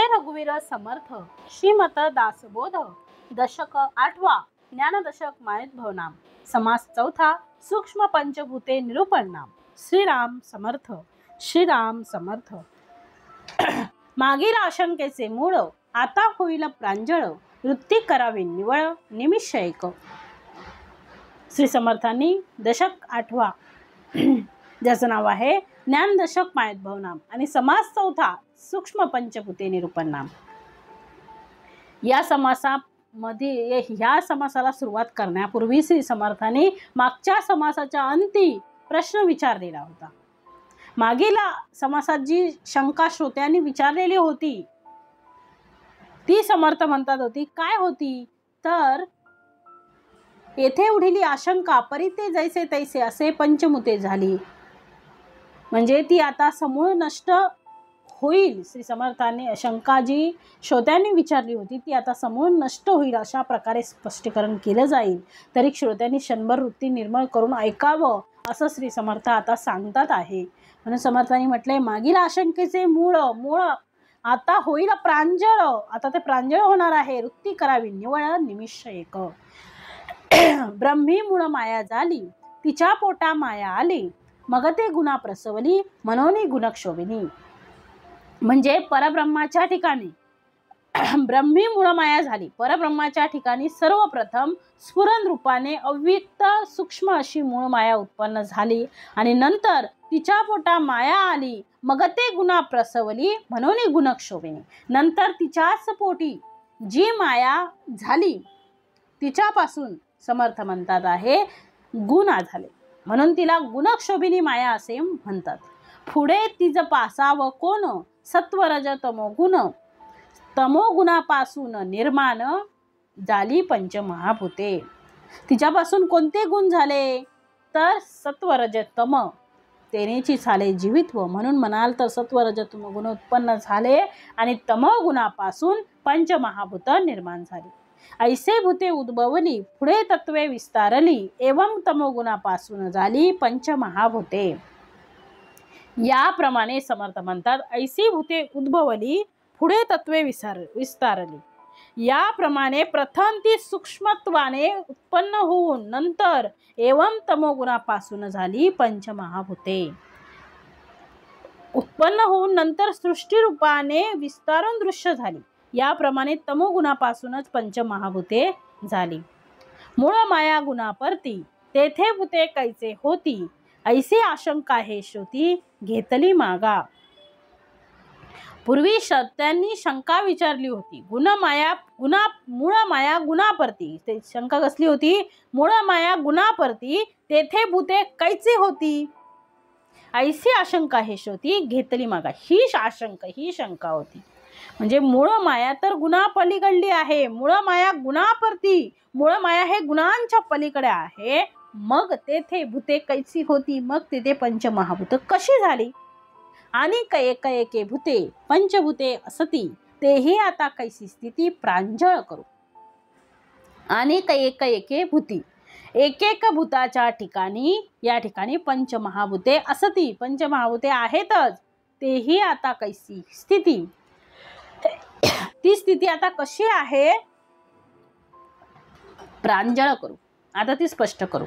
जय रघुवीर समर्थ श्रीमत दासबोध दशक 8वा ज्ञानदशक मायत भवनाम समास 4था सूक्ष्म पंचभूते निरूपण नाम श्रीराम समर्थ श्रीराम समर्थ। मागील आशंकेचे मूळ आता होईल प्रांजळ वृत्ती करावी निवळ निमिष एक। श्री समर्थांनी दशक 8वा ज्याचं नाव आहे ज्ञानदशक मायत भवनाम आणि समास 4था सूक्ष्म पंचभूते निरूपण नाम। या समासामध्ये ह्या समासाला सुरुवात करण्यापूर्वी श्री समर्थांनी मागच्या समासाच्या अंती प्रश्न विचारलेला होता। मागील समासात जी शंका श्रोत्यांनी विचारलेली होती ती समर्थ म्हणतात होती काय होती तर येथे उठिली आशंका परिते जैसे तैसे असे पंचमुते झाली, म्हणजे ती आता समूळ नष्ट होईल। श्री समर्थांनी शंका जी श्रोत्यांनी विचारली होती ती आता समूळ नष्ट होईल अशा प्रकारे स्पष्टीकरण केलं जाईल, तरी श्रोत्यांनी क्षणभर वृत्ती निर्मळ करून ऐकावं असं श्री समर्थ आता सांगतात आहे। म्हणून समर्थांनी म्हटले मागील आशंकेचे मूळ आता होईल प्रांजळ, आता ते प्रांजळ होणार आहे। वृत्ती करावी निवळ निमिष एक। ब्रह्मी मूळ माया झाली तिच्या पोटा माया आली, मग ते गुणा प्रसवली मनोनी गुणक्षोभिनी। म्हणजे परब्रह्माच्या ठिकाणी ब्रह्मी मूळ माया झाली, परब्रह्माच्या ठिकाणी सर्वप्रथम स्फुरण रूपाने अव्यक्त सूक्ष्म अशी मूळ माया उत्पन्न झाली आणि नंतर तिच्या पोटा माया आली, मग ते गुणा प्रसवली म्हणून गुणक्षोभिनी। नंतर तिच्याच पोटी जी माया झाली तिच्यापासून समर्थ म्हणतात आहे गुण झाले, म्हणून तिला गुणक्षोभिनी माया असे म्हणतात। पुढे तिज पासाव कोण सत्वरज तमो गुण, तमो गुणापासून निर्माण झाली पंचमहाभूते। तिच्यापासून कोणते गुण झाले तर सत्वरज तम तेनेची झाले जीवित्व, म्हणून म्हणाल तर सत्वरज तम गुण उत्पन्न झाले आणि तमो गुणापासून पंचमहाभूत निर्माण झाली। ऐसे भूते उद्भवली पुढे तत्वे विस्तारली, एवं तमोगुणापासून झाली पंचमहाभूते। याप्रमाणे समर्थ म्हणतात ऐसी भूते उद्भवली पुढे तत्वे विस्तारली। याप्रमाणे प्रथम ती सूक्ष्मत्वाने उत्पन्न होऊन नंतर एवं तमोगुणापासून झाली पंचमहाभूते। उत्पन्न होऊन नंतर सृष्टी रूपाने विस्तारून दृश्य झाली, याप्रमाणे तमोगुणापासूनच पंचमहाभूते झाली। मूळ माया गुणापरती तेथे भूते कैचे होती, ऐसी आशंका हे श्रुती घेतली मागा। पूर्वी श्रोत्यांनी शंका विचारली होती मूळ माया गुणापरती, ते शंका कसली होती मूळ माया गुणापरती तेथे भूते कैचे होती, ऐसी आशंका हे श्रुती घेतली मागा। ही शंका होती, म्हणजे मूळ माया तर गुणा पलीकडली आहे, मूळ माया गुणापरती, मूळ माया हे गुणांच्या पलीकडे आहे, मग तेथे भूते कैसी होती, मग तेथे पंचमहाभूत कशी झाली। आणि एक एके भूते पंचभूते असती तेही आता कैसी स्थिती प्रांजळ करू। आणि एक एके भूती एक एक भूताच्या ठिकाणी या ठिकाणी पंचमहाभूते असती, पंचमहाभूते आहेतच, तेही आता कैसी स्थिती, ती स्थिती आता कशी आहे प्रांजळ करू, आता ती स्पष्ट करू।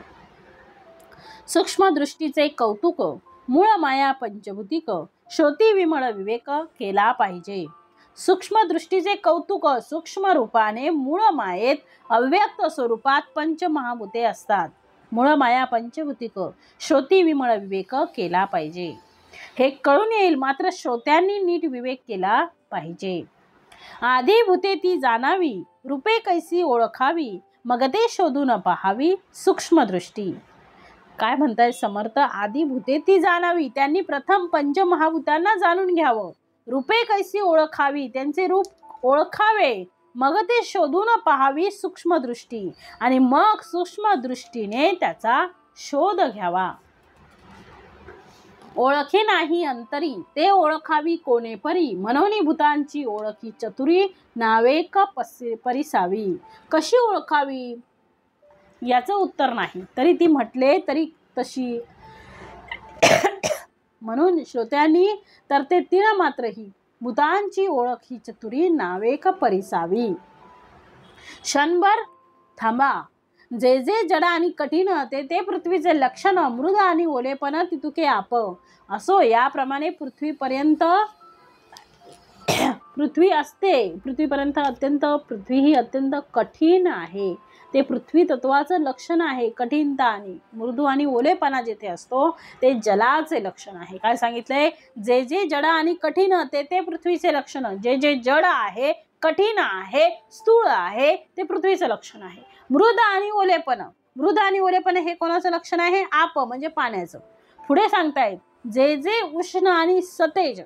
सूक्ष्म दृष्टीचे कौतुक मूळ माया पंचभूतिक, श्रोती विमळ विवेक केला पाहिजे। सूक्ष्म दृष्टीचे कौतुक, सूक्ष्म रूपाने मूळ मायेत अव्यक्त स्वरूपात पंचमहाभूते असतात। मूळ माया पंचभूतिक, श्रोती विमळ विवेक केला पाहिजे, हे कळून येईल, मात्र श्रोत्यांनी नीट विवेक केला पाहिजे। आधी भूते ती जाणावी रूपे कैसी ओळखावी, मग ते शोधून पहावी सूक्ष्मदृष्टी। काय म्हणताय समर्थ, आधी भूते ती जाणावी, त्यांनी प्रथम पंचमहाभूतांना जाणून घ्यावं, रूपे कैसी ओळखावी, त्यांचे रूप ओळखावे, मग ते शोधून पहावी सूक्ष्मदृष्टी, आणि मग सूक्ष्मदृष्टीने त्याचा शोध घ्यावा। ओळखे नाही अंतरी ते ओळखावी कोणे परी, मनोनी भूतांची ओळखी चतुरी नावेक परिसावी। कशी ओळखावी याचं उत्तर नाही, तरी ती म्हटले तरी तशी म्हणून श्रोत्यांनी तर ते तीळ मात्रही भूतांची ओळख ही चतुरी नावेक परिसावी. क्षणभर थांबा. जे जे जड आणि कठीण ते पृथ्वीचे लक्षण, मृद आणि ओलेपण तितुके आप. असो याप्रमाणे पृथ्वीपर्यंत पृथ्वी असते. पृथ्वीपर्यंत पृथ्वी ही अत्यंत कठीण आहे. ते पृथ्वी तत्वाचं लक्षण आहे. कठीणता आणि मृदू आणि ओलेपणा जेथे असतो ते जलाचे लक्षण आहे. काय सांगितलंय? जे जे जड आणि कठीण ते पृथ्वीचे लक्षण. जे जे जड आहे, कठीण आहे, स्थूळ आहे ते पृथ्वीचं लक्षण आहे. मृद आणि ओलेपण, मृद आणि ओलेपण हे कोणाचं लक्षण आहे? आप म्हणजे पाण्याचं. पुढे सांगतायत जे जे उष्ण आणि सतेज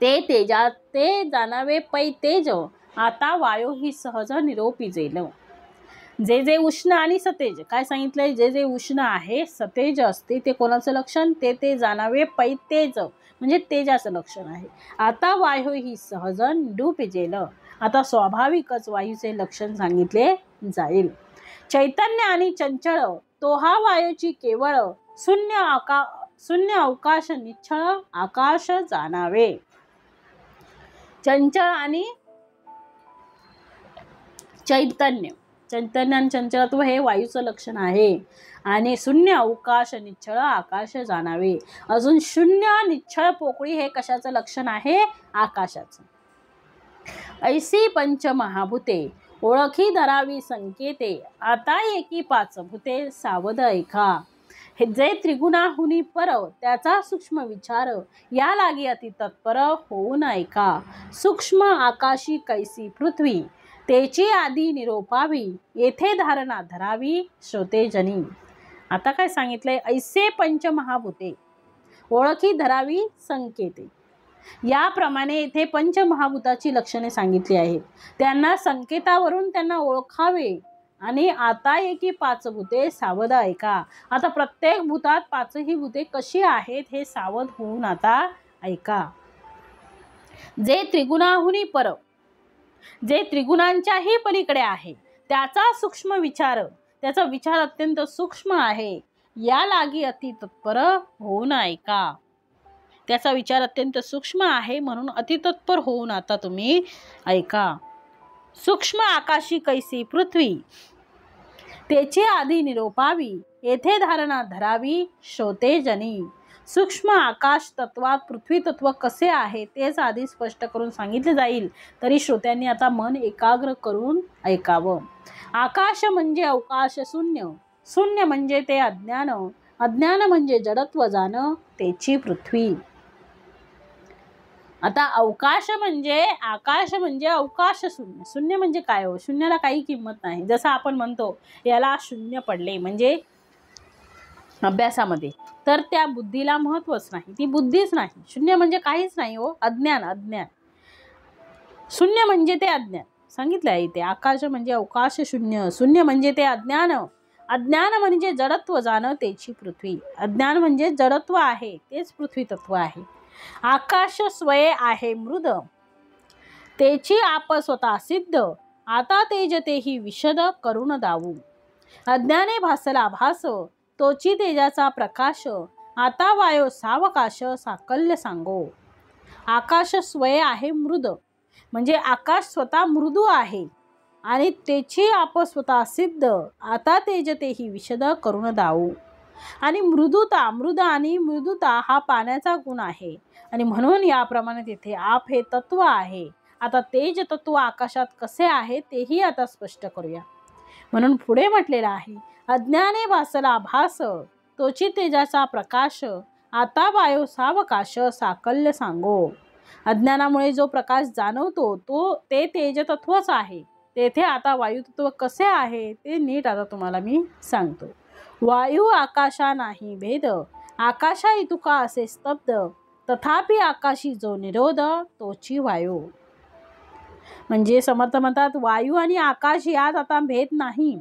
ते तेजा ते जाणावे पै तेज. आता वायो ही सहज निरोपी जेल. जे जे उष्ण आणि सतेज, काय सांगितलंय? जे जे उष्ण आहे, सतेज असते ते कोणाचं लक्षण? ते ते जाणावे पै तेज म्हणजे तेजाचं लक्षण आहे. आता वायू ही सहज निरोपी जेल. आता स्वाभाविकच वायूचे लक्षण सांगितले जाईल. चैतन्य आणि चंचळ तो हा वायूची केवळ शून्य अवकाश निश्चळ आकाश जाणावे. चंचल आणि चैतन्य, चैतन्य आणि चंचलत्व हे वायूचं लक्षण आहे. आणि शून्य अवकाश निश्चळ आकाश जाणावे. अजून शून्य निश्चळ पोकळी हे कशाचं लक्षण आहे? आकाशाचं. ऐसी पंचमहाभूते ओळखी धरावी संकेते. आता एकी पाच भूते सावध ऐका. हे जे त्रिगुणाहुनी पर त्याचा सूक्ष्म विचार या लागी अति तत्पर होऊन ऐका. सूक्ष्म आकाशी कैसी पृथ्वी तेची आधी निरोपावी. येथे धारणा धरावी श्रोतेजनी. आता काय सांगितलंय? ऐसे पंचमहाभूते ओळखी धरावी संकेते. याप्रमाणे येथे पंचमहाभूताची लक्षणे सांगितली आहेत. त्यांना संकेतावरून त्यांना ओळखावे. आणि आता एकी पाच भूते सावध ऐका. आता प्रत्येक भूतात पाचही भूते कशी आहेत हे सावध होऊन आता ऐका. जे त्रिगुणाहुनी पर, जे त्रिगुणांच्याही पलीकडे आहे, त्याचा सूक्ष्म विचार, त्याचा विचार अत्यंत सूक्ष्म आहे. या लागी अति तत्पर होऊन ऐका. त्याचा विचार अत्यंत सूक्ष्म आहे म्हणून अति तत्पर होऊन आता तुम्ही ऐका. सूक्ष्म आकाशी कैसी पृथ्वी तेची आधी निरोपावी. येथे धारणा धरावी श्रोतेजनी. सूक्ष्म आकाश तत्वात पृथ्वी तत्व कसे आहे तेच आधी स्पष्ट करून सांगितले जाईल. तरी श्रोत्यांनी आता मन एकाग्र करून ऐकावं. आकाश म्हणजे अवकाश शून्य, शून्य म्हणजे ते अज्ञान, अज्ञान म्हणजे जडत्व जाणं तेची पृथ्वी. आता अवकाश म्हणजे आकाश म्हणजे अवकाश शून्य. शून्य म्हणजे काय हो? शून्याला काही किंमत नाही. जसं आपण म्हणतो याला शून्य पडले म्हणजे अभ्यासामध्ये, तर त्या बुद्धीला महत्वच नाही, ती बुद्धीच नाही. शून्य म्हणजे काहीच नाही हो. अज्ञान, अज्ञान. शून्य म्हणजे ते अज्ञान सांगितलं आहे इथे. आकाश म्हणजे अवकाश शून्य, शून्य म्हणजे ते अज्ञान, अज्ञान म्हणजे जडत्व जाणं तेची पृथ्वी. अज्ञान म्हणजे जडत्व आहे तेच पृथ्वी तत्व आहे. आकाश स्वये आहे मृद तेची आप स्वतः सिद्ध. आता तेजतेही विशद करून दावू. अज्ञाने भासला भास तोची तेजाचा प्रकाश. आता वायो सावकाश साकल्य सांगो. आकाश स्वये आहे मृद म्हणजे आकाश स्वतः मृदू आहे आणि तेची आप स्वतः सिद्ध. आता तेजतेही विशद करून दावू. आणि मृदुता, मृद आणि मृदुता हा पाण्याचा गुण आहे आणि म्हणून याप्रमाणे तिथे आप हे तत्व आहे. आता तेज तत्व आकाशात कसे आहे तेही आता स्पष्ट करूया. म्हणून पुढे म्हटलेलं आहे अज्ञाने भासला भास तोची तेजाचा प्रकाश. आता वायो सावकाश साकल्य सांगो. अज्ञानामुळे जो प्रकाश जाणवतो ते तेज तत्वच आहे. तेथे आता वायू तत्व कसे आहे ते नीट आता तुम्हाला मी सांगतो. वायू आकाशा नाही भेद आकाशा इतुका असे स्तब्ध. तथापि आकाशी जो निरोध तोची वायू. म्हणजे समर्थ म्हणतात वायू आणि आकाश यात आता भेद नाही.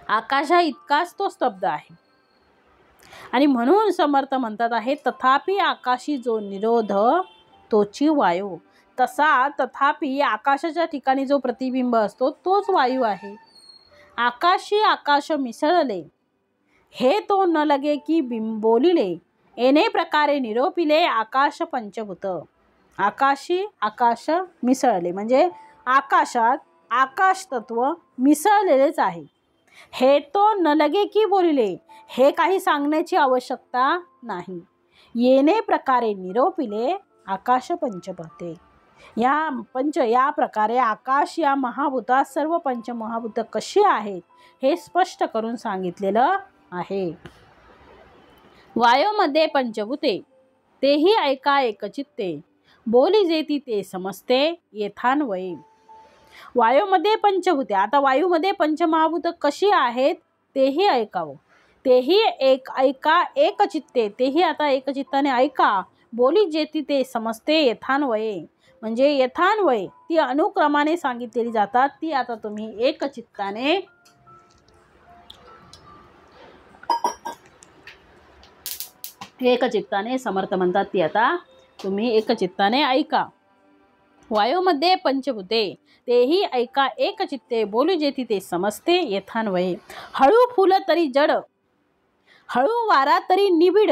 आकाशा इतकाच तो स्तब्ध आहे आणि म्हणून समर्थ म्हणतात आहे तथापि आकाशी जो निरोध तोची वायू. तसा तथापि आकाशाच्या ठिकाणी जो प्रतिबिंब असतो तोच वायू आहे. आकाशी आकाश मिसळले हे तो न लगे की बिंबोलिले. येणे प्रकारे निरोपिले आकाश पंचभूत. आकाशी आकाश मिसळले म्हणजे आकाशात आकाश तत्व मिसळलेलेच आहे. हे तो न लगे की बोलिले, हे काही सांगण्याची आवश्यकता नाही. येणे प्रकारे निरोपिले आकाश पंचभूते. या प्रकारे आकाश या महाभूतात सर्व पंचमहाभूत कशी आहेत हे स्पष्ट करून सांगितलेलं आहे. वायोमध्ये पंचभूते तेही ऐका एकचित्ते, बोली जेती ते समजते येथान्वये. वायूमध्ये पंचभूते, आता वायूमध्ये पंचमहाभूत कशी आहेत तेही ऐकावं. तेही ऐका एकचित्ते, तेही आता एकचित्ताने ऐका. बोली जेती ते समजते यथान्वये, म्हणजे यथान्वये ती अनुक्रमाने सांगितलेली जातात. ती आता तुम्ही एकचित्ताने समर्थ म्हणतात ती आता तुम्ही एकचित्ताने ऐका. वायूमध्ये पंचभूते तेही ऐका एकचित्ते, बोलू जेती ते समजते यथान्वये. हळू फुल तरी जड, हळू वारा तरी निबिड,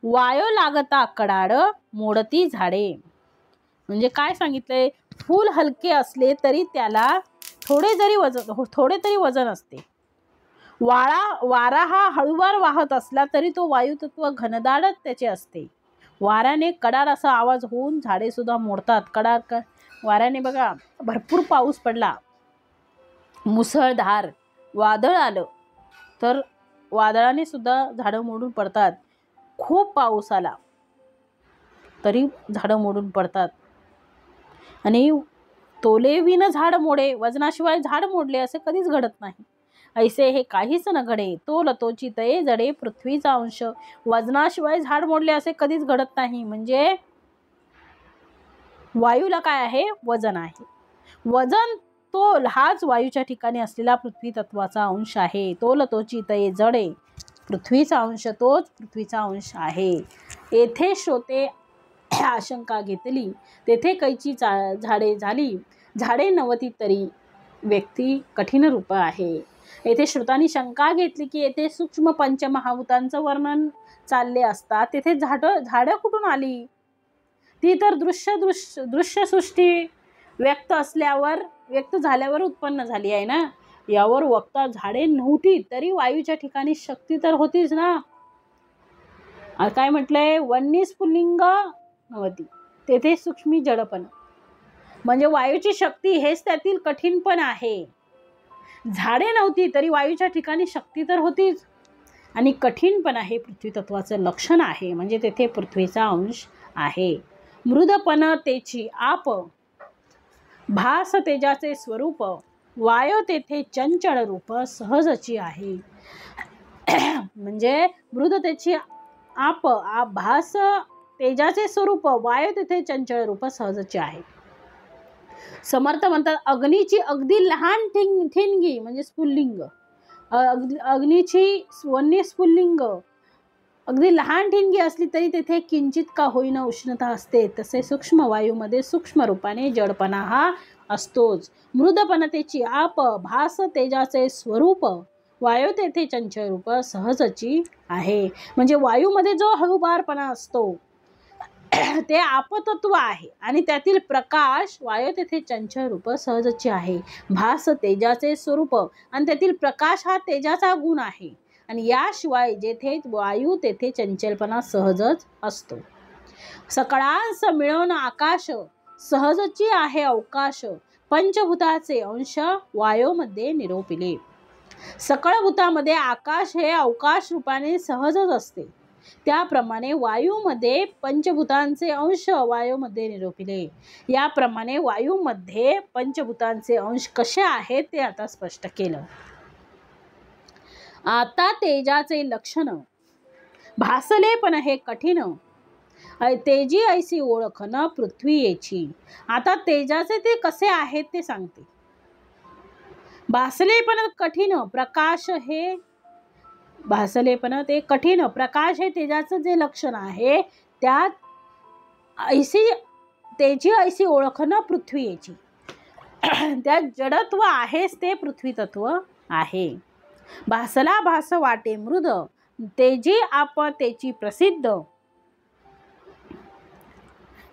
वायो लागता कडाड मोडती झाडे. म्हणजे काय सांगितलंय, फूल हलके असले तरी त्याला थोडे तरी वजन असते. वारा हा हळूवार वाहत असला तरी तो वायुतत्व घनदाटच त्याचे असते. वाऱ्याने कडाड असा आवाज होऊन झाडे सुद्धा मोडतात. वाऱ्याने बघा, भरपूर पाऊस पडला, मुसळधार वादळ आलं तर वादळाने सुद्धा झाडं मोडून पडतात. खूप पाऊस आला तरी झाडं मोडून पडतात. आणि तोले विन झाड मोडे, वजनाशिवाय झाड मोडले असे कधीच घडत नाही. ऐसे हे काहीच न घडे, तोल तोची तये जडे पृथ्वीचा अंश. वजनाशिवाय झाड मोडले असे कधीच घडत नाही. म्हणजे वायूला काय आहे, वजन आहे. वजन तोल हाच वायूच्या ठिकाणी असलेला पृथ्वी तत्वाचा अंश आहे. तोल तोची तये जडे, पृथ्वीचा अंश तोच पृथ्वीचा अंश आहे. येथे श्रोते आशंका घेतली, तेथे कैची झाडे झाली, झाडे नवती तरी व्यक्ती कठीण रूप आहे. येथे श्रोतांनी शंका घेतली की येथे सूक्ष्म पंचमहाभूतांचं वर्णन चालले असता तेथे झाडं कुठून आली. ती तर दृश्यसृष्टी व्यक्त झाल्यावर उत्पन्न झाली आहे ना. यावर वक्ता झाडे नव्हती तरी वायूच्या ठिकाणी शक्ती तर होतीच ना. काय म्हटलंय, वन्नी स्फुल्लिंग नव्हती तेथे सूक्ष्मी जडपण, म्हणजे वायूची शक्ती हेच त्यातील कठीणपण आहे. झाडे नव्हती तरी वायूच्या ठिकाणी शक्ती तर होतीच आणि कठीणपण आहे पृथ्वी तत्वाचं लक्षण आहे. म्हणजे तेथे पृथ्वीचा अंश आहे. मृदपण तेची आप, भास तेजाचे स्वरूप, वायो तेथे चंचल रूप सहजची आहे. म्हणजे मृद त्याची आप, भास तेजाचे स्वरूप, वायो तेथे चंचल रूप सहजची आहे. समर्थ म्हणतात, अग्नीची अगदी लहान ठिणगी म्हणजे स्फुल्लिंग, अग्नीची वन्य स्फुल्लिंग अगदी लहान ठिणगी असली तरी तेथे किंचित का होईना उष्णता असते. तसे सूक्ष्म वायूमध्ये सूक्ष्म रूपाने जडपणा हा असतोच. मृदपणतेची आप, भास तेजाचे स्वरूप, वायू तेथे चंचल रूप सहजची आहे. म्हणजे वायूमध्ये जो हळूवारपणा असतो ते आपतत्व आहे आणि त्यातील प्रकाश, वायू तेथे चंचल रूप सहजची आहे. भास तेजाचे स्वरूप आणि त्यातील प्रकाश हा तेजाचा गुण आहे. आणि याशिवाय जेथे वायू तेथे चंचलपणा सहजच असतो. सकळांस मिळून आकाश, सहजची आहे अवकाश, पंचभूताचे अंश वायूमध्ये निरोपिले. सकळ भूतामध्ये आकाश हे अवकाश रूपाने सहजच असते. त्याप्रमाणे वायूमध्ये पंचभूतांचे अंश वायूमध्ये निरोपिले. याप्रमाणे वायूमध्ये पंचभूतांचे अंश कसे आहेत ते आता स्पष्ट केलं. आता तेजाचे लक्षण, भासले पण हे कठीण, तेजी ऐसी ओळख न पृथ्वी येची. आता तेजाचे ते कसे आहेत ते सांगते. भासले पण कठीण, प्रकाश हे भासलेपण ते कठीण, प्रकाश हे तेजाचं जे लक्षण आहे. त्यात तेजी ऐसी ओळख न पृथ्वी याची, त्यात जडत्व आहेच ते पृथ्वी तत्व आहे. भासला भास वाटे मृद, तेजी आप तेची प्रसिद्ध,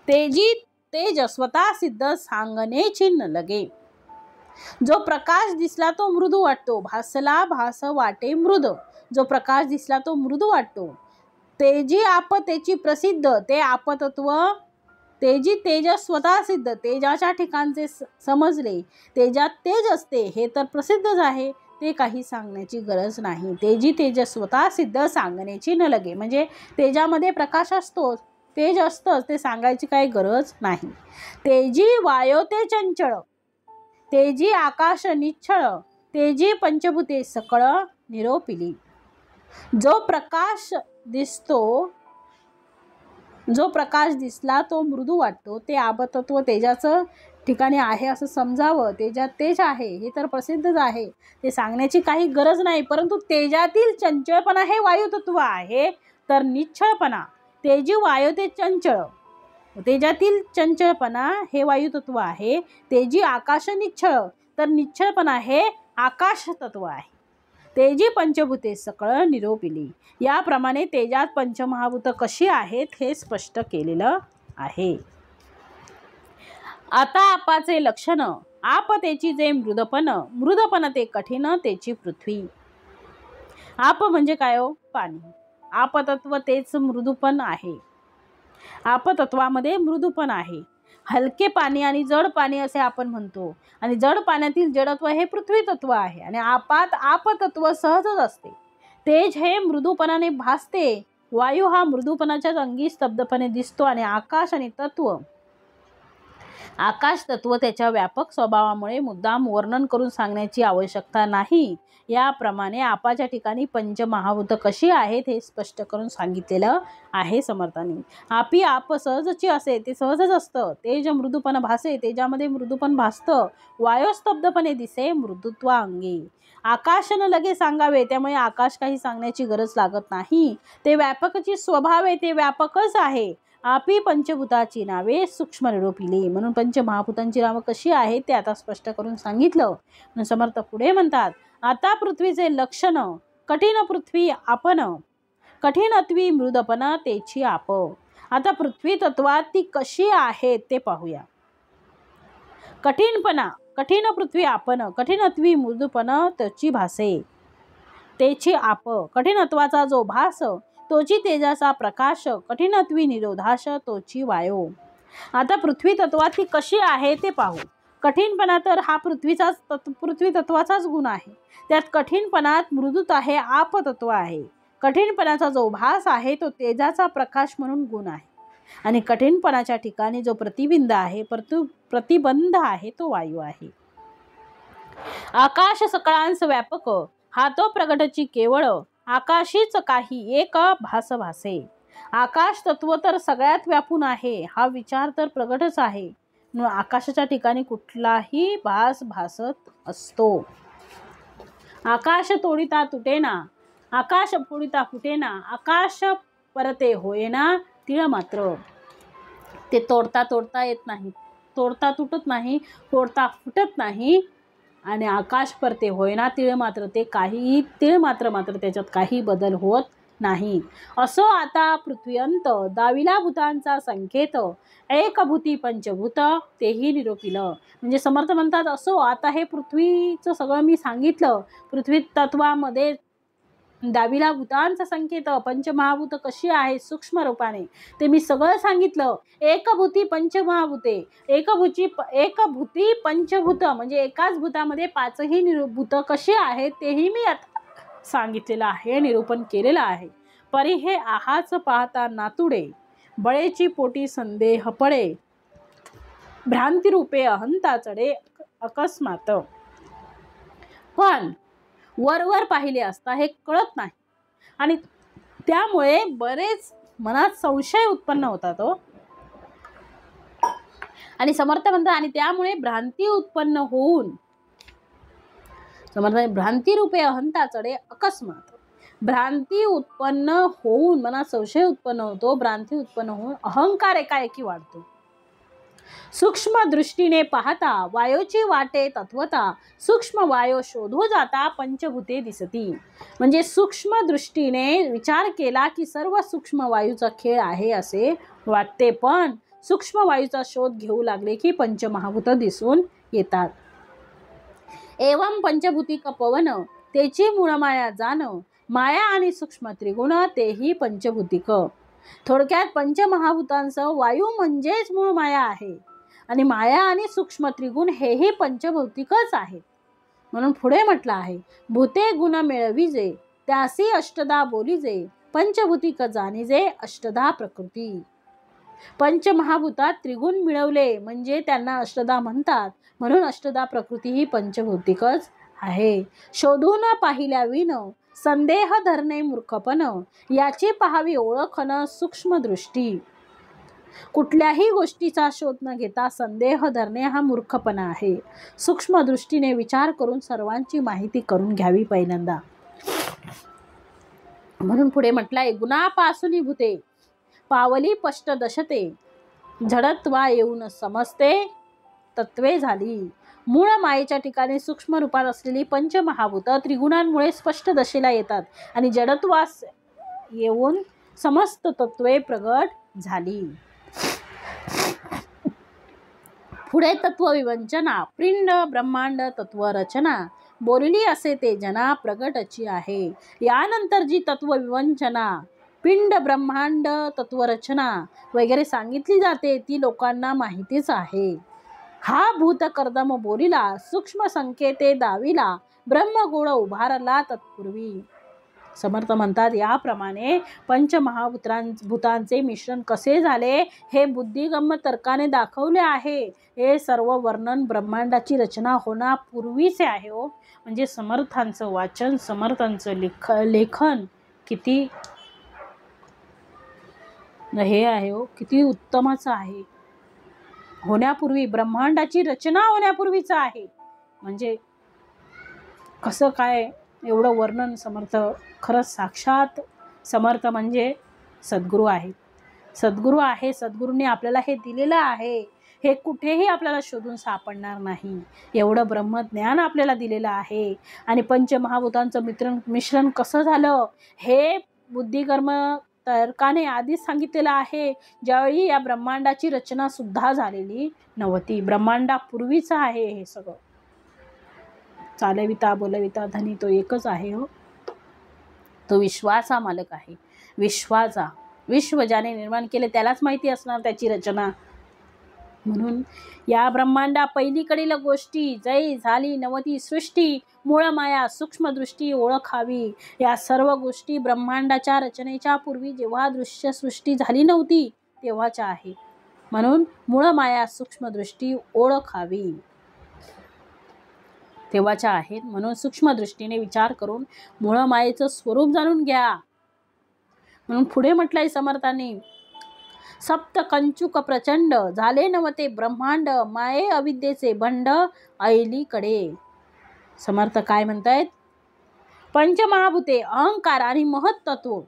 तेजी तेज स्वतः सिद्ध सांगणेची न लगे. जो प्रकाश दिसला तो मृदू वाटतो, भासला भास वाटे मृद. जो प्रकाश दिसला तो मृदू वाटतो. तेजी आपतेची प्रसिद्ध, ते आपतत्व. तेजी तेज स्वतः सिद्ध, तेजाच्या ठिकाणचे समजले. तेजात तेज असते हे तर प्रसिद्धच आहे, ते काही सांगण्याची गरज नाही. तेजी तेज स्वतः सिद्ध सांगण्याची न लगे. म्हणजे तेजामध्ये प्रकाश असतो, तेज असतं, ते सांगायची काही गरज नाही. तेजी वायो ते चंचळ, तेजी आकाश निच्छळ, तेजी पंचभूते सकळ निरोपिली. जो प्रकाश दिसला तो मृदू वाटतो, ते आपतत्व तेजाचं ठिकाणी आहे असं समजावं. तेजात तेज आहे हे तर प्रसिद्धच आहे, ते सांगण्याची काही गरज नाही. परंतु तेजातील चंचळपणा हे वायुतत्व आहे, तर निश्चळपणा तेजी वायू ते चंचळ. तेजातील चंचळपणा हे वायुतत्व आहे, तेजी आकाश निश्चळ, तर निश्चळपणा हे आकाश तत्व आहे. तेजी पंचभूते सकळ निरोपिली. याप्रमाणे तेजात पंचमहाभूत कशी आहेत हे स्पष्ट केलेलं आहे. आता आपाचे लक्षण. आप तेची जे मृदपण, मृदपण ते कठीण तेची पृथ्वी. आप म्हणजे काय हो? पाणी. आपतत्व तेच मृदूपण आहे. आपतत्वामध्ये मृदूपण आहे. हलके पाणी आणि जड पाणी असे आपण म्हणतो, आणि जड पाण्यातील जडत्व हे पृथ्वी तत्व आहे. आणि आपतत्व सहजच असते. तेज हे मृदूपणाने भासते, वायू हा मृदूपणाच्या अंगी स्तब्धपणे दिसतो, आणि आकाश तत्व त्याच्या व्यापक स्वभावामुळे मुद्दाम वर्णन करून सांगण्याची आवश्यकता नाही. याप्रमाणे आपाच्या ठिकाणी पंचमहाभूत कशी आहेत हे स्पष्ट करून सांगितलेलं आहे समर्थांनी. आपी आप सहजची असे, ते सहजच असतं. तेज मृदूपण भासे, तेजामध्ये मृदूपण भासतं. वायू स्तब्धपणे दिसे मृदुत्वा अंगी. आकाश न लगे सांगावे, त्यामुळे आकाश काही सांगण्याची गरज लागत नाही. ते व्यापकची स्वभाव आहे, ते व्यापकच आहे. आपी पंचभूताची नावे सूक्ष्म निरोपिली. म्हणून पंचमहाभूतांची नावं कशी आहेत ते आता स्पष्ट करून सांगितलं. म्हणून समर्थ पुढे म्हणतात, आता पृथ्वीचे लक्षण. कठीण पृथ्वी आपण, कठीणत्वी मृदपण तेची आप. आता पृथ्वी तत्वात ती कशी आहे ते पाहूया. कठीणपणा, कठीण पृथ्वी आपण, कठीणत्वी मृदुपण त्याची भासे, तेची आप. कठीणत्वाचा जो भास तोची तेजाचा प्रकाश, कठीणत्वी निरोधाश तोची वायू. आता पृथ्वी तत्वात ती कशी आहे ते पाहू. कठीणपणा तर हा पृथ्वी तत्वाचाच गुण आहे. त्यात कठीणपणात मृदूत आहे, आपतत्व आहे. कठीणपणाचा जो भास आहे तो तेजाचा प्रकाश म्हणून गुण आहे, आणि कठीणपणाच्या ठिकाणी जो प्रतिबंध आहे तो वायू आहे. आकाश सकळांस व्यापक, हा तो प्रगटची केवळ. आकाशीच काही एक भास भासे. आकाश तत्व तर सगळ्यात व्यापून आहे, हा विचार तर प्रगटच आहे. आकाशाच्या ठिकाणी कुठलाही भास भासत असतो. आकाश तोडिता तुटेना, आकाश फोडिता फुटेना, आकाश परते होईना तिळ मात्र. ते तोडता येत नाही, तोडता तुटत नाही, फोडता फुटत नाही, आणि आकाश परते होईना तिळ मात्र. ते काही तिळ मात्र त्याच्यात काही बदल होत नाही. असो आता पृथ्वीअंत, दाविला भूतांचा संकेत. एकभूती पंचभूत तेही निरोपिलं. म्हणजे समर्थ म्हणतात, असो आता हे पृथ्वीचं सगळं मी सांगितलं. पृथ्वी तत्वामध्ये दाविला भूतांचा संकेत, पंचमहाभूत कशी आहे सूक्ष्म रूपाने, ते मी सगळं सांगितलं. एकभूती पंचमहाभूते, एकभूती पंचभूत म्हणजे एकाच भूतामध्ये पाचही भूत कशी आहेत तेही मी आता सांगितलेलं आहे, निरूपण केलेलं आहे. परी हे आहाच पाहता नातुडे, बळेची पोटी संदेह पडे, भ्रांती रूपे अहंता चढे अकस्मात. पण वर पाहिले असता हे कळत नाही, आणि त्यामुळे बरेच मनात संशय उत्पन्न होतात हो. आणि समर्थ म्हणतात, आणि त्यामुळे भ्रांती उत्पन्न होऊन, समर्थ भ्रांती रूपे अहंता चढे अकस्मात. भ्रांती उत्पन्न होऊन मनात संशय उत्पन्न होतो, भ्रांती उत्पन्न होऊन अहंकार एकाएकी वाढतो. सूक्ष्म दृष्टीने पाहता वायूची वाटे तत्वता, सूक्ष्म वायू शोधू जाता पंचभूते दिसती. म्हणजे सूक्ष्म दृष्टीने विचार केला की सर्व सूक्ष्म वायूचा खेळ आहे असे वाटते, पण सूक्ष्म वायूचा शोध घेऊ लागले की पंचमहाभूत दिसून येतात. एवं पंचभूतिक पवन तेची मूळ माया जाण, माया आणि सूक्ष्म त्रिगुण तेही पंचभूतिक. थोडक्यात पंचमहाभूतांचं वायू म्हणजेच मूळ माया आहे आणि माया आणि सूक्ष्म त्रिगुण हेही पंचभौतिकच आहेत. म्हणून पुढे म्हटलं आहे, भूते गुण मिळविजे त्यासी अष्टदा बोलिजे, पंचभूतिक जाणीजे अष्टदा प्रकृती. पंचमहाभूतात त्रिगुण मिळवले म्हणजे त्यांना अष्टदा म्हणतात. म्हणून अष्टदा प्रकृती ही पंचभौतिकच आहे. शोधून पाहिल्या विन संदेह धरणे मूर्खपण, याची पहावी ओळखन सूक्ष्म दृष्टी. कुठल्याही गोष्टीचा शोध न घेता संदेह धरणे हा मूर्खपणा आहे. सूक्ष्म दृष्टीने विचार करून सर्वांची माहिती करून घ्यावी पहिल्यांदा. म्हणून पुढे म्हटलंय, गुणापासून भूते पावली स्पष्ट दशते, झडत्वा येऊन समजते तत्वे झाली. मूळ मायेच्या ठिकाणी सूक्ष्म रूपात असलेली पंचमहाभूत त्रिगुणांमुळे स्पष्ट दशेला येतात आणि जडत्वास येऊन समस्त तत्वे प्रगट झाली. पुढे तत्वविवंचना, पिंड ब्रह्मांड तत्वरचना बोलली असे ते जना प्रगटची आहे. यानंतर जी तत्वविवंचना, पिंड ब्रह्मांड तत्वरचना वगैरे सांगितली जाते ती लोकांना माहितीच आहे. हा भूतकर्दम बोलिला, सूक्ष्म संकेते दाविला, ब्रह्मगुण उभारला तत्पूर्वी. समर्थ म्हणतात, याप्रमाणे पंचमहाभूतांचे मिश्रण कसे झाले हे बुद्धिगम्य तर्काने दाखवले आहे. हे सर्व वर्णन ब्रह्मांडाची रचना होण्यापूर्वीचे आहे हो. म्हणजे समर्थांचं वाचन, समर्थांचं लेखन किती हे आहे हो, किती उत्तमच आहे. होण्यापूर्वी, ब्रह्मांडाची रचना होण्यापूर्वीचं आहे. म्हणजे कसं काय एवढं वर्णन समर्थ, खरंच साक्षात समर्थ म्हणजे सद्गुरू आहे. सद्गुरू आहे. सद्गुरूंनी आपल्याला हे दिलेलं आहे. हे कुठेही आपल्याला शोधून सापडणार नाही. एवढं ब्रह्मज्ञान आपल्याला दिलेलं आहे. आणि पंचमहाभूतांचं मिश्रण कसं झालं हे बुद्धिकर्म तर्काने आधीच सांगितलेलं आहे. ज्यावेळी या ब्रह्मांडाची रचना सुद्धा झालेली नव्हती. ब्रह्मांडापूर्वीचं आहे हे सगळं. चालविता बोलविता धनी तो एकच आहे हो. तो विश्वाचा मालक आहे. विश्वाचा, विश्व ज्याने निर्माण केले त्यालाच माहिती असणार त्याची रचना. म्हणून या ब्रह्मांडा पहिलीकडील गोष्टी जै झाली नवती सृष्टी, मूळ माया सूक्ष्म दृष्टी ओळखावी. या सर्व गोष्टी ब्रह्मांडाच्या रचनेच्या पूर्वी जेव्हा दृश्य सृष्टी झाली नव्हती तेव्हाच्या आहे. म्हणून मूळ माया सूक्ष्म दृष्टी ओळखावी तेव्हाच्या आहेत. म्हणून सूक्ष्म दृष्टीने विचार करून मूळ मायेचं स्वरूप जाणून घ्या. म्हणून पुढे म्हटलंय समर्थांनी, सप्त कंचुक प्रचंड झाले नवते ब्रह्मांड, माये अविद्येचे भंड ऐलीकडे. समर्थ काय म्हणतायत, पंचमहाभूते, अहंकार आणि महत्त्व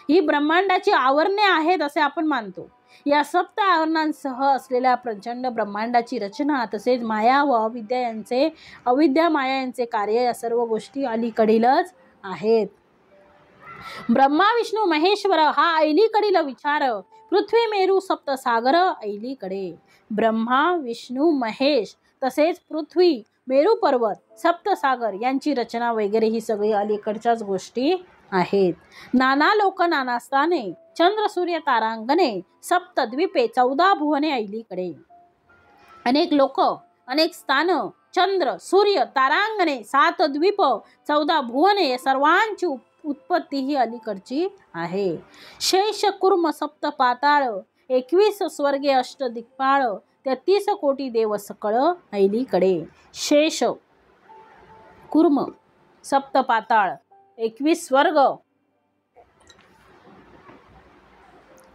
ही ब्रह्मांडाची आवरणे आहेत असे आपण मानतो. या सप्त आवरणांसह असलेल्या प्रचंड ब्रह्मांडाची रचना तसेच माया व अविद्या माया यांचे कार्य या सर्व गोष्टी अलीकडीलच आहेत. ब्रह्मा विष्णू महेश्वर हा ऐलीकडील विचार, पृथ्वी मेरू सप्त सागर ऐलीकडे. ब्रह्मा विष्णू महेश तसेच पृथ्वी मेरू पर्वत सप्तसागर यांची रचना वगैरे ही सगळी अलीकडच्याच गोष्टी आहेत. नाना लोक नाना स्थाने, चंद्र सूर्य तारांगणे, सप्तद्वीपे 14 भुवने ऐलीकडे. अनेक लोक, अनेक स्थान, चंद्र सूर्य तारांगणे, 7 द्वीप, 14 भुवने या सर्वांची उत्पत्ती ही अलीकडची आहे. शेष कुर्म सप्त पाताळ, 21 स्वर्गे अष्ट दिक्पाळ, 33 कोटी देव सकळ ऐलीकडे. शेष कुर्म सप्त पाताळ, 21 स्वर्ग,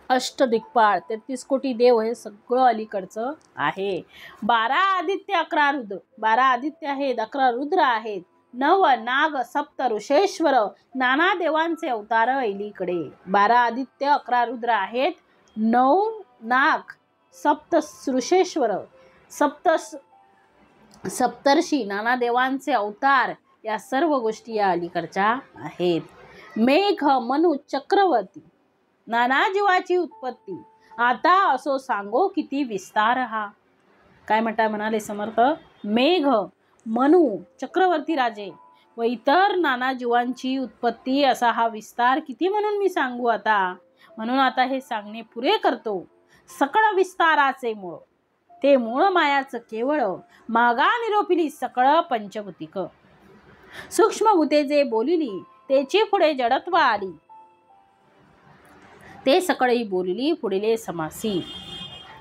अष्ट दिक्पाळ, 33 कोटी देव हे सगळं अलीकडचं आहे. 12 आदित्य 11 रुद्र, 12 आदित्य आहेत, 11 रुद्र आहेत, 9 नाग, सप्त ऋषेश्वर, नाना देवांचे अवतार ऐलीकडे. 12 आदित्य 11 रुद्र आहेत, 9 नाग, सप्त ऋषेश्वर, सप्तर्षी, नाना देवांचे अवतार या सर्व गोष्टी या अलीकडच्या आहेत. मेघ, मनु, चक्रवर्ती, नाना जीवाची उत्पत्ती, आता असो सांगो किती विस्तार हा. काय म्हणाले समर्थ, मेघ, मनु, चक्रवर्ती राजे व इतर नाना जीवांची उत्पत्ती असा हा विस्तार किती म्हणून मी सांगू आता. म्हणून आता हे सांगणे पुरे करतो. सकळ विस्ताराचे मूळ ते मूळ मायाचं केवळ, मागा निरोपिली सकळ पंचभूतिक. सूक्ष्म भूते जे बोलिली तेची पुढे जडत्व आली, ते सकळही बोलिली पुढिले समासी.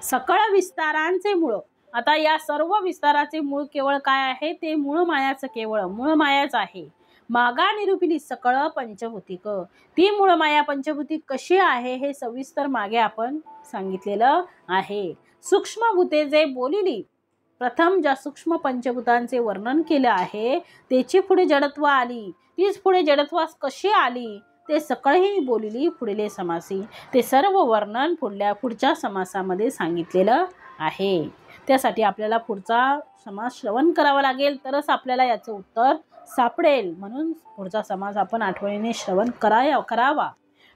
सकळ विस्तारांचे मूळ. आता या सर्व विस्ताराचे मूळ केवळ काय आहे, ते मूळ मायाचं केवळ मूळ मायाच आहे. मागा निरूपिली सकळ पंचभूतिक. ती मूळ माया पंचभूतिक कशी आहे हे सविस्तर मागे आपण सांगितलेलं आहे. सूक्ष्म भूते जे बोलिली, प्रथम ज्या सूक्ष्म पंचभूतांचे वर्णन केलं आहे त्याची पुढे जडत्व आली, तीच पुढे जडत्वास कशी आली ते सकळही बोलिली पुढिले समासी. ते सर्व वर्णन पुढच्या समासामध्ये सांगितलेलं आहे. त्यासाठी आपल्याला पुढचा समास श्रवण करावा लागेल, तरच आपल्याला याचं उत्तर सापडेल. म्हणून पुढचा समास आपण आठवणीने श्रवण करावा.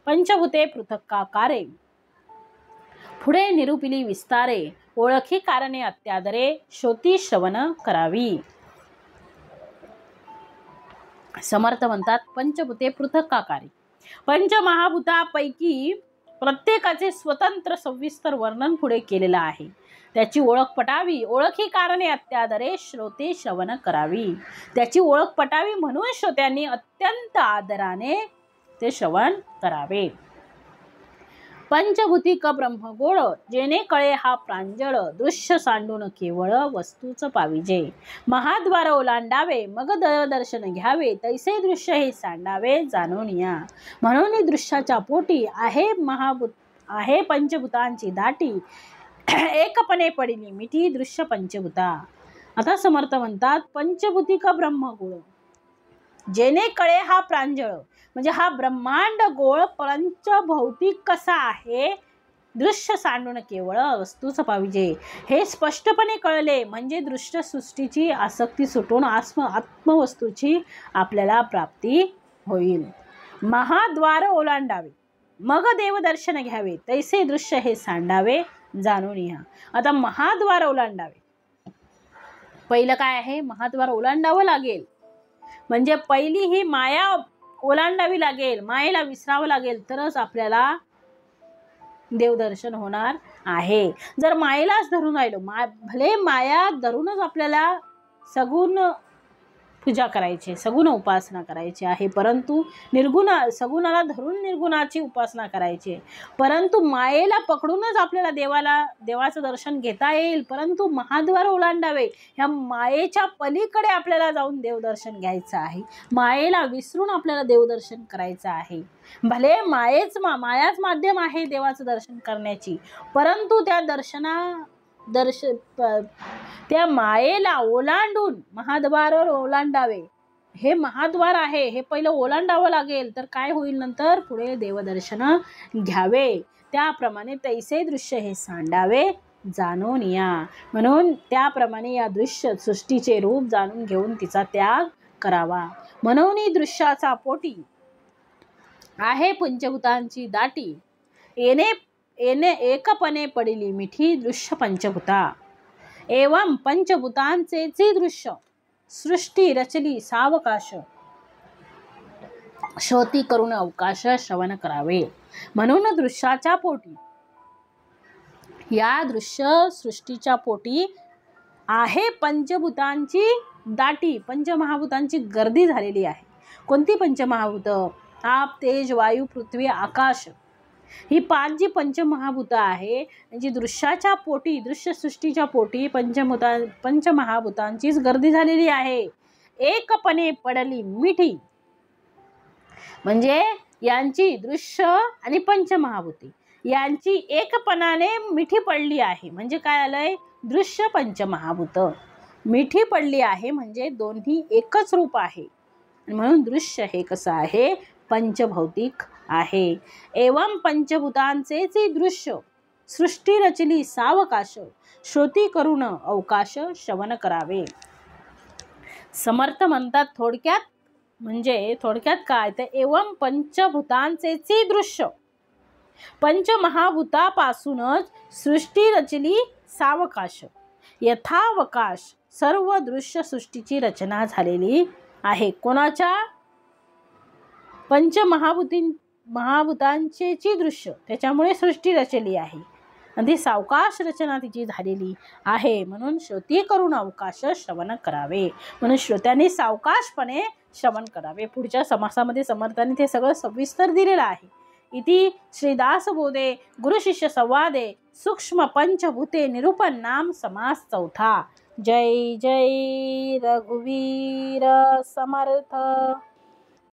पंचभूते पृथक्काकारे पुढे निरूपिली विस्तारे, ओळखी कारणे अत्यादरे, श्रोती श्रवण करावी. समर्थ म्हणतात पंचभूते पृथक्काकारे. पंचमहाभूतापैकी प्रत्येकाचे स्वतंत्र सविस्तर वर्णन पुढे केलेलं आहे. त्याची ओळख पटावी, ओळखी कारणे अत्यादरे, श्रोते श्रवण करावी. त्याची ओळख पटावी म्हणून श्रोत्यांनी अत्यंत आदराने ते श्रवण करावे. पंचभूतिक ब्रह्मगोळ जेणे कळे हा प्रांजळ, दृश्य सांडून केवळ वस्तूच पाविजे. महाद्वार ओलांडावे मग दर्शन घ्यावे, तैसे दृश्य हे सांडावे जाणून या. म्हणून दृश्याच्या पोटी आहे पंचभूतांची दाटी, एकपणे पडिली मिठी दृश्य पंचभूता. आता समर्थ म्हणतात पंचभूतिक ब्रह्मगोळ जेणे कळे हा प्रांजळ, म्हणजे हा ब्रह्मांड गोळ पंचभौतिक कसा आहे, दृश्य सांडून केवळ वस्तूच पाहिजे हे स्पष्टपणे कळले म्हणजे दृश्य सृष्टीची आसक्ती सुटून आत्मवस्तूची आपल्याला प्राप्ती होईल. महाद्वार ओलांडावे मग देवदर्शन घ्यावे, तैसे दृश्य हे सांडावे जाणून या. आता महाद्वार ओलांडावे, पहिलं काय आहे, महाद्वार ओलांडावं लागेल. म्हणजे पहिली ही माया ओलांडावी लागेल, मायेला विसरावं लागेल, तरच आपल्याला देवदर्शन होणार आहे. जर मायेलाच धरून राहिलो, भले माया धरूनच आपल्याला सगुण पूजा करायची, सगुण उपासना करायची आहे, परंतु सगुणाला धरून निर्गुणाची उपासना करायची, परंतु मायेला पकडूनच आपल्याला देवाचं दर्शन घेता येईल. परंतु महाद्वार ओलांडावे, ह्या मायेच्या पलीकडे आपल्याला जाऊन देवदर्शन घ्यायचं आहे. मायेला विसरून आपल्याला देवदर्शन करायचं आहे. भले मायाच माध्यम आहे देवाचं दर्शन करण्याची, परंतु त्या मायेला ओलांडून महाद्वारावर ओलांडावे. हे महाद्वार आहे, हे पहिलं ओलांडावं लागेल, तर काय होईल नंतर पुढे देवदर्शन घ्यावे. त्याप्रमाणे तैसे दृश्य हे सांडावे जाणून या. म्हणून त्याप्रमाणे या दृश्य सृष्टीचे रूप जाणून घेऊन तिचा त्याग करावा. म्हणून दृश्याचा पोटी आहे पंचभूतांची दाटी, येणे एकपणे पडिली मिठी दृश्य पंचभूता. एवं पंचभूतांचे दृश्य सृष्टी रचली सावकाश, श्रोती करून अवकाश श्रवण करावे. म्हणून दृश्याच्या पोटी, या दृश्य सृष्टीच्या पोटी आहे पंचभूतांची दाटी, पंचमहाभूतांची गर्दी झालेली आहे. कोणती पंचमहाभूत? आप, तेज, वायू, पृथ्वी, आकाश, ही 5 जी पंचमहाभूत आहे, जी दृश्याच्या पोटी, दृश्य सृष्टीच्या पोटी पंचमहाभूतांचीच गर्दी झालेली आहे. एकपणे पडली मिठी, म्हणजे यांची दृश्य आणि पंचमहाभूती यांची एकपणाने मिठी पडली आहे. म्हणजे काय आलंय, दृश्य पंचमहाभूत मिठी पडली आहे, म्हणजे दोन्ही एकच रूप आहे. म्हणून दृश्य हे कसं आहे, पंचभौतिक आहे. एवं पंचभूतांचे दृश्य सृष्टी रचली सावकाश, श्रोती करून अवकाश श्रवण करावे. समर्थ म्हणतात थोडक्यात काय तर एवं पंचभूतांचे दृश्य, पंचमहाभूतापासूनच सृष्टी रचली सावकाश. यथावकाश सर्व दृश्य सृष्टीची रचना झालेली आहे. कोणाच्या? महाभूतांची दृश्य, त्याच्यामुळे सृष्टी रचली आहे आणि ती सावकाश रचना तिची झालेली आहे. म्हणून श्रुती करून अवकाश श्रवण करावे. म्हणून श्रोत्यांनी सावकाशपणे श्रवण करावे. पुढच्या समासामध्ये समर्थांनी ते सगळं सविस्तर दिलेलं आहे. इति श्रीदासबोधे गुरुशिष्य संवादे सूक्ष्म पंचभूते निरूपण नाम समास चौथा. जय जय रघुवीर समर्थ.